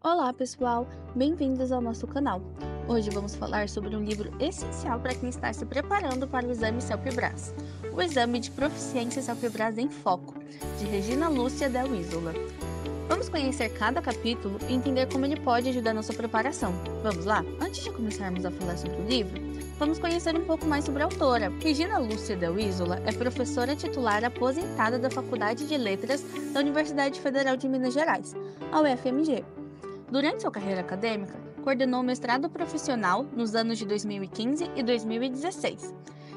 Olá, pessoal! Bem-vindos ao nosso canal. Hoje vamos falar sobre um livro essencial para quem está se preparando para o exame CELPE-BRAS, o Exame de Proficiência CELPE-BRAS em Foco, de Regina Lúcia Del Isola. Vamos conhecer cada capítulo e entender como ele pode ajudar na sua preparação. Vamos lá? Antes de começarmos a falar sobre o livro, vamos conhecer um pouco mais sobre a autora. Regina Lúcia Del Isola é professora titular aposentada da Faculdade de Letras da Universidade Federal de Minas Gerais, a UFMG. Durante sua carreira acadêmica, coordenou o mestrado profissional nos anos de 2015 e 2016.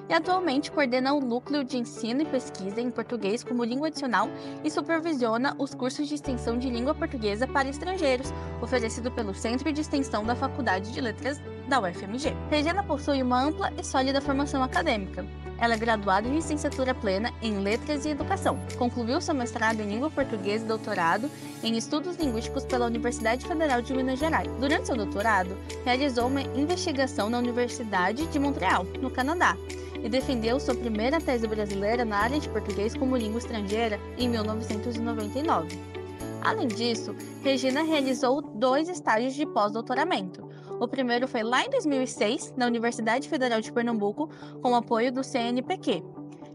E atualmente coordena o Núcleo de Ensino e Pesquisa em Português como Língua Adicional e supervisiona os cursos de extensão de língua portuguesa para estrangeiros, oferecido pelo Centro de Extensão da Faculdade de Letras da UFMG. Regina possui uma ampla e sólida formação acadêmica. Ela é graduada em licenciatura plena em Letras e Educação. Concluiu seu mestrado em Língua Portuguesa e doutorado em Estudos Linguísticos pela Universidade Federal de Minas Gerais. Durante seu doutorado, realizou uma investigação na Universidade de Montreal, no Canadá, e defendeu sua primeira tese brasileira na área de português como língua estrangeira em 1999. Além disso, Regina realizou 2 estágios de pós-doutoramento. O primeiro foi lá em 2006, na Universidade Federal de Pernambuco, com o apoio do CNPq.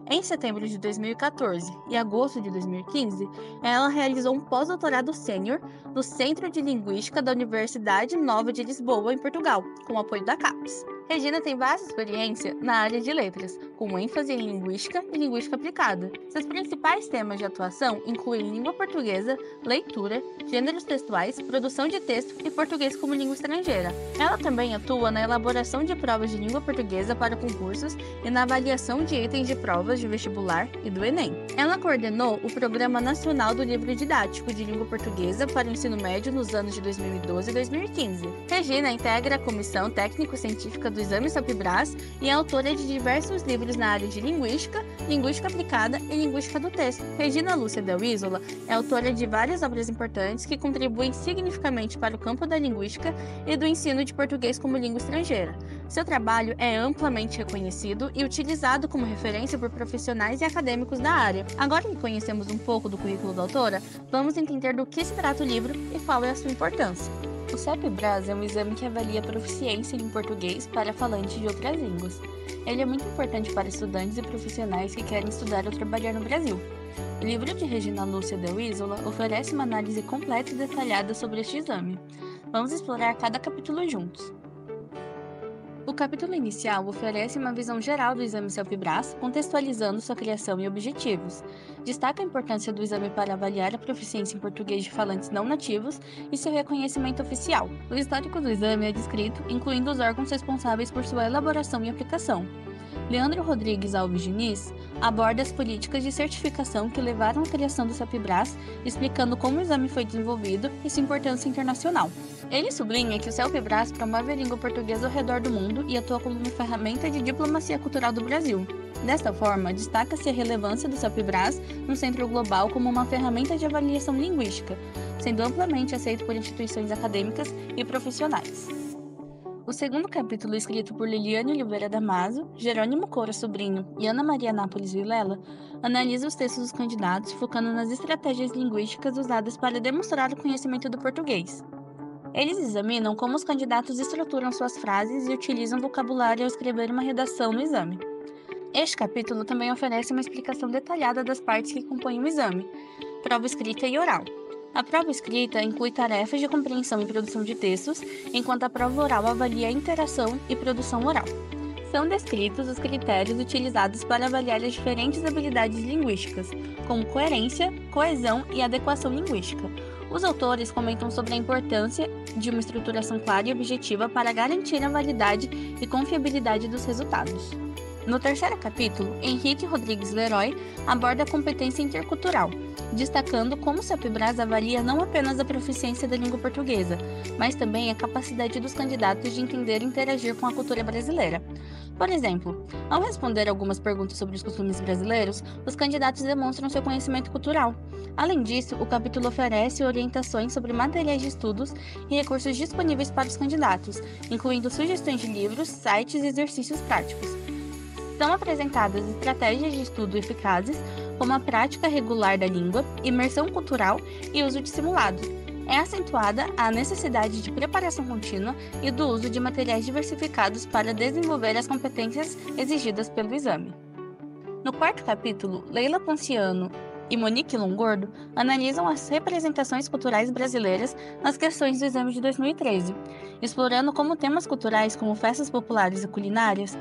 Em setembro de 2014 e agosto de 2015, ela realizou um pós-doutorado sênior no Centro de Linguística da Universidade Nova de Lisboa, em Portugal, com o apoio da CAPES. Regina tem vasta experiência na área de letras, com ênfase em linguística e linguística aplicada. Seus principais temas de atuação incluem língua portuguesa, leitura, gêneros textuais, produção de texto e português como língua estrangeira. Ela também atua na elaboração de provas de língua portuguesa para concursos e na avaliação de itens de provas de vestibular e do Enem. Ela coordenou o Programa Nacional do Livro Didático de Língua Portuguesa para o ensino médio nos anos de 2012 e 2015. Regina integra a Comissão Técnico-Científica do Exame CELPE-BRAS e é autora de diversos livros na área de linguística, linguística aplicada e linguística do texto. Regina Lúcia Del Isola é autora de várias obras importantes que contribuem significativamente para o campo da linguística e do ensino de português como língua estrangeira. Seu trabalho é amplamente reconhecido e utilizado como referência por profissionais e acadêmicos da área. Agora que conhecemos um pouco do currículo da autora, vamos entender do que se trata o livro e qual é a sua importância. O CELPE-BRAS é um exame que avalia a proficiência em português para falantes de outras línguas. Ele é muito importante para estudantes e profissionais que querem estudar ou trabalhar no Brasil. O livro de Regina Lúcia Del Isola oferece uma análise completa e detalhada sobre este exame. Vamos explorar cada capítulo juntos. O capítulo inicial oferece uma visão geral do exame CELPE-BRAS, contextualizando sua criação e objetivos. Destaca a importância do exame para avaliar a proficiência em português de falantes não nativos e seu reconhecimento oficial. O histórico do exame é descrito, incluindo os órgãos responsáveis por sua elaboração e aplicação. Leandro Rodrigues Alves Diniz aborda as políticas de certificação que levaram à criação do CELPE-BRAS, explicando como o exame foi desenvolvido e sua importância internacional. Ele sublinha que o CELPE-BRAS promove a língua portuguesa ao redor do mundo e atua como uma ferramenta de diplomacia cultural do Brasil. Desta forma, destaca-se a relevância do CELPE-BRAS no Centro Global como uma ferramenta de avaliação linguística, sendo amplamente aceito por instituições acadêmicas e profissionais. O segundo capítulo, escrito por Liliane Oliveira Damaso, Jerônimo Coura Sobrinho e Ana Maria Nápoles Vilela, analisa os textos dos candidatos, focando nas estratégias linguísticas usadas para demonstrar o conhecimento do português. Eles examinam como os candidatos estruturam suas frases e utilizam vocabulário ao escrever uma redação no exame. Este capítulo também oferece uma explicação detalhada das partes que compõem o exame, prova escrita e oral. A prova escrita inclui tarefas de compreensão e produção de textos, enquanto a prova oral avalia a interação e produção oral. São descritos os critérios utilizados para avaliar as diferentes habilidades linguísticas, como coerência, coesão e adequação linguística. Os autores comentam sobre a importância de uma estruturação clara e objetiva para garantir a validade e confiabilidade dos resultados. No terceiro capítulo, Henrique Rodrigues Leroy aborda a competência intercultural, destacando como o CELPE-BRAS avalia não apenas a proficiência da língua portuguesa, mas também a capacidade dos candidatos de entender e interagir com a cultura brasileira. Por exemplo, ao responder algumas perguntas sobre os costumes brasileiros, os candidatos demonstram seu conhecimento cultural. Além disso, o capítulo oferece orientações sobre materiais de estudos e recursos disponíveis para os candidatos, incluindo sugestões de livros, sites e exercícios práticos. São apresentadas estratégias de estudo eficazes, como a prática regular da língua, imersão cultural e uso de simulados, É acentuada a necessidade de preparação contínua e do uso de materiais diversificados para desenvolver as competências exigidas pelo exame. No quarto capítulo, Leila Ponciano e Monique Longordo analisam as representações culturais brasileiras nas questões do exame de 2013, explorando como temas culturais como festas populares e culinárias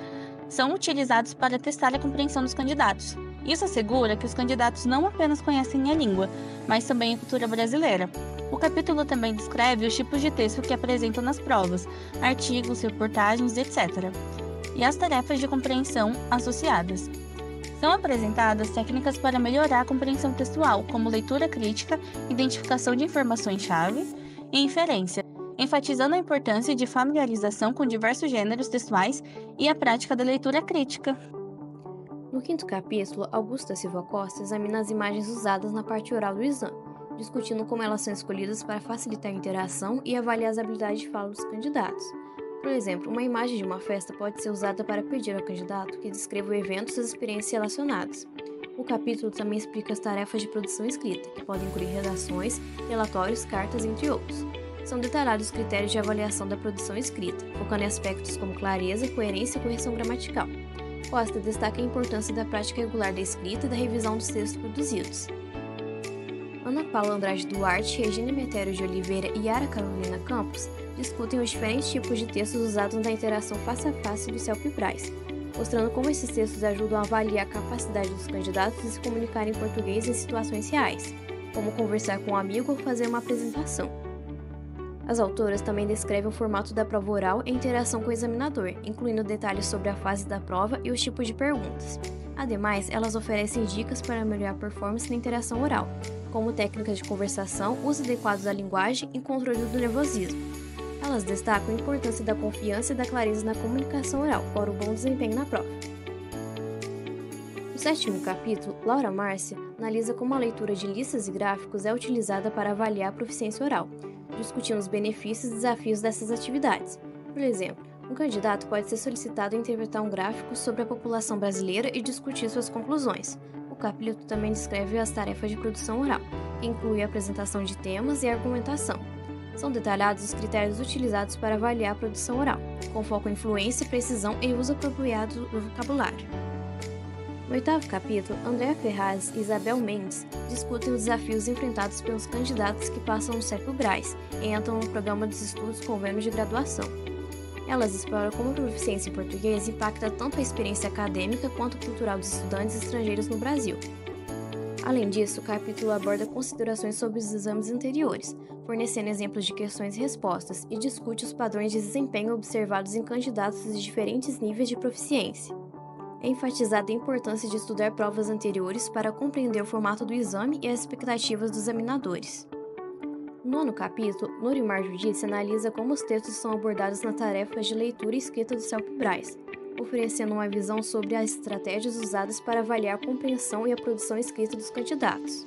são utilizados para testar a compreensão dos candidatos. Isso assegura que os candidatos não apenas conhecem a língua, mas também a cultura brasileira. O capítulo também descreve os tipos de texto que apresentam nas provas, artigos, reportagens, etc., e as tarefas de compreensão associadas. São apresentadas técnicas para melhorar a compreensão textual, como leitura crítica, identificação de informações-chave e inferência, enfatizando a importância de familiarização com diversos gêneros textuais e a prática da leitura crítica. No quinto capítulo, Augusta Silva Costa examina as imagens usadas na parte oral do exame, discutindo como elas são escolhidas para facilitar a interação e avaliar as habilidades de fala dos candidatos. Por exemplo, uma imagem de uma festa pode ser usada para pedir ao candidato que descreva o evento e suas experiências relacionadas. O capítulo também explica as tarefas de produção escrita, que podem incluir redações, relatórios, cartas, entre outros. São detalhados os critérios de avaliação da produção escrita, focando em aspectos como clareza, coerência e correção gramatical. Costa destaca a importância da prática regular da escrita e da revisão dos textos produzidos. Ana Paula Andrade Duarte, Regina Metério de Oliveira e Yara Carolina Campos discutem os diferentes tipos de textos usados na interação face a face do CELP-BRAS, mostrando como esses textos ajudam a avaliar a capacidade dos candidatos de se comunicar em português em situações reais, como conversar com um amigo ou fazer uma apresentação. As autoras também descrevem o formato da prova oral e a interação com o examinador, incluindo detalhes sobre a fase da prova e os tipos de perguntas. Ademais, elas oferecem dicas para melhorar a performance na interação oral, como técnicas de conversação, uso adequado da linguagem e controle do nervosismo. Elas destacam a importância da confiança e da clareza na comunicação oral para o bom desempenho na prova. No sétimo capítulo, Laura Márcia analisa como a leitura de listas e gráficos é utilizada para avaliar a proficiência oral, discutindo os benefícios e desafios dessas atividades. Por exemplo, um candidato pode ser solicitado a interpretar um gráfico sobre a população brasileira e discutir suas conclusões. O capítulo também descreve as tarefas de produção oral, que inclui a apresentação de temas e a argumentação. São detalhados os critérios utilizados para avaliar a produção oral, com foco em fluência, precisão e uso apropriado do vocabulário. No oitavo capítulo, Andréa Ferraz e Isabel Mendes discutem os desafios enfrentados pelos candidatos que passam no CELP-BRAS e entram no programa dos estudos convênio de graduação. Elas exploram como a proficiência em português impacta tanto a experiência acadêmica quanto cultural dos estudantes estrangeiros no Brasil. Além disso, o capítulo aborda considerações sobre os exames anteriores, fornecendo exemplos de questões e respostas, e discute os padrões de desempenho observados em candidatos de diferentes níveis de proficiência. É enfatizada a importância de estudar provas anteriores para compreender o formato do exame e as expectativas dos examinadores. No nono capítulo, Norimar Judice analisa como os textos são abordados na tarefa de leitura e escrita do CELP-BRAS, oferecendo uma visão sobre as estratégias usadas para avaliar a compreensão e a produção escrita dos candidatos.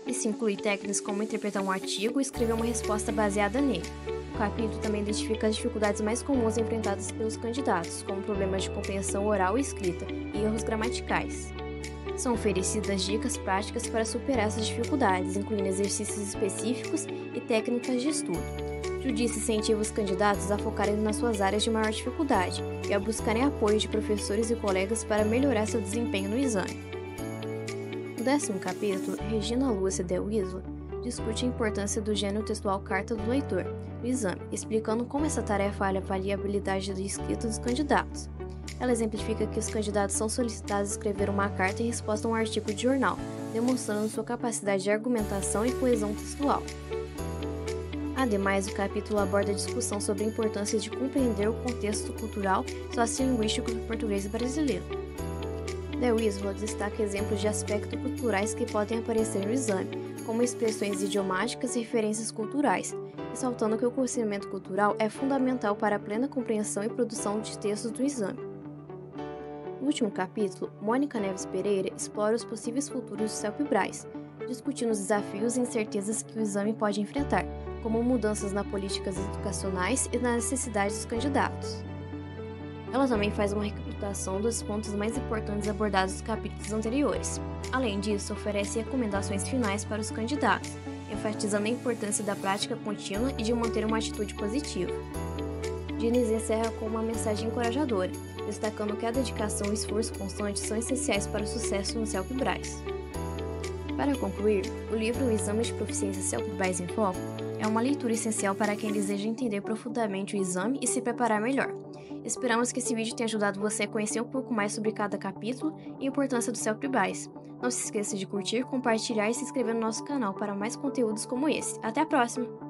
Isso inclui técnicas como interpretar um artigo e escrever uma resposta baseada nele. O capítulo também identifica as dificuldades mais comuns enfrentadas pelos candidatos, como problemas de compreensão oral e escrita e erros gramaticais. São oferecidas dicas práticas para superar essas dificuldades, incluindo exercícios específicos e técnicas de estudo. Judice incentiva os candidatos a focarem nas suas áreas de maior dificuldade e a buscarem apoio de professores e colegas para melhorar seu desempenho no exame. No 10º capítulo, Regina Lúcia Del Isla discute a importância do gênero textual carta do leitor no exame, explicando como essa tarefa avalia a habilidade de escrita dos candidatos. Ela exemplifica que os candidatos são solicitados a escrever uma carta em resposta a um artigo de jornal, demonstrando sua capacidade de argumentação e coesão textual. Ademais, o capítulo aborda a discussão sobre a importância de compreender o contexto cultural e sociolinguístico do português brasileiro. Del Isla destaca exemplos de aspectos culturais que podem aparecer no exame, como expressões idiomáticas e referências culturais, ressaltando que o conhecimento cultural é fundamental para a plena compreensão e produção de textos do exame. No último capítulo, Mônica Neves Pereira explora os possíveis futuros do CELP-BRAS, discutindo os desafios e incertezas que o exame pode enfrentar, como mudanças nas políticas educacionais e nas necessidades dos candidatos. Ela também faz uma recapitulação dos pontos mais importantes abordados nos capítulos anteriores. Além disso, oferece recomendações finais para os candidatos, enfatizando a importância da prática contínua e de manter uma atitude positiva. Diniz encerra com uma mensagem encorajadora, destacando que a dedicação e esforço constante são essenciais para o sucesso no CELP-Brás. Para concluir, o livro O Exame de Proficiência CELP-Brás em Foco é uma leitura essencial para quem deseja entender profundamente o exame e se preparar melhor. Esperamos que esse vídeo tenha ajudado você a conhecer um pouco mais sobre cada capítulo e a importância do CELP-Brás. Não se esqueça de curtir, compartilhar e se inscrever no nosso canal para mais conteúdos como esse. Até a próxima!